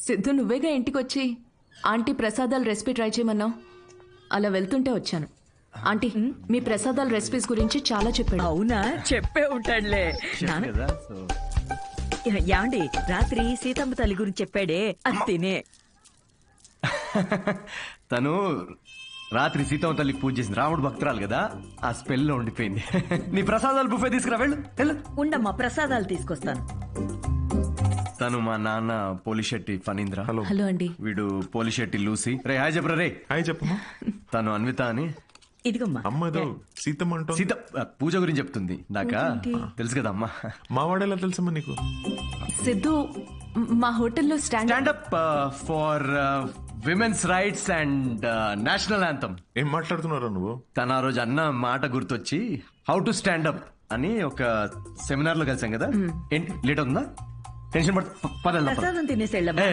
సిద్ధు నువ్వేగా ఇంటికొచ్చి ఆంటీ ప్రసాదాల రెసిపీ ట్రై చేయమన్నావు. అలా వెళ్తుంటే వచ్చాను. ఆంటీ మీ ప్రసాదాల రెసిపీస్ గురించి చాలా చెప్పాడు. అవునా, చెప్పే ఉంటాడులే. కదా సో యాండి రాత్రి సీతమ్మ తల్లి గురించి చెప్పాడే, అది తినే. తను రాత్రి సీతమ్మ తల్లికి పూజ చేసింది. రాముడు భక్తురాలు కదా, ఆ స్పెల్ లో ఉండిపోయింది. నీ ప్రసాదాలు బుఫే తీసుకురా, వెళ్ళు. ఉండమ్మా, ప్రసాదాలు తీసుకొస్తాను. తను మా నాన్న పోలిశెట్టి ఫణీంద్ర. హలో హలో అండి. వీడు పోలిశెట్టి లూసి. రే హాయ్ చెప్పరా రే. హాయ్ చెప్పమ్మా. తను అన్విత అని. ఇదిగమ్మా. అమ్మ ఏదో సీతమ్మ అంటో సీత పూజ గురించి చెప్తుంది. నాకా తెలుసు కదా అమ్మా. మా వాడేలా తెలుసమ్మా నీకు? సిద్ధు మా హోటల్లో stand up for women's rights and national anthem. ఏం మాట్లాడుతున్నారా నువ్వు? తన ఆ రోజు అన్న మాట గుర్తొచ్చి హౌ టు స్టాండప్ అని ఒక సెమినార్ లో కలిసాం కదా. ఏంటి లేట్ అవుతుందా? టెన్షన్ పడతా పద ప్రసాదం తినేసి వెళ్ళమ్మా.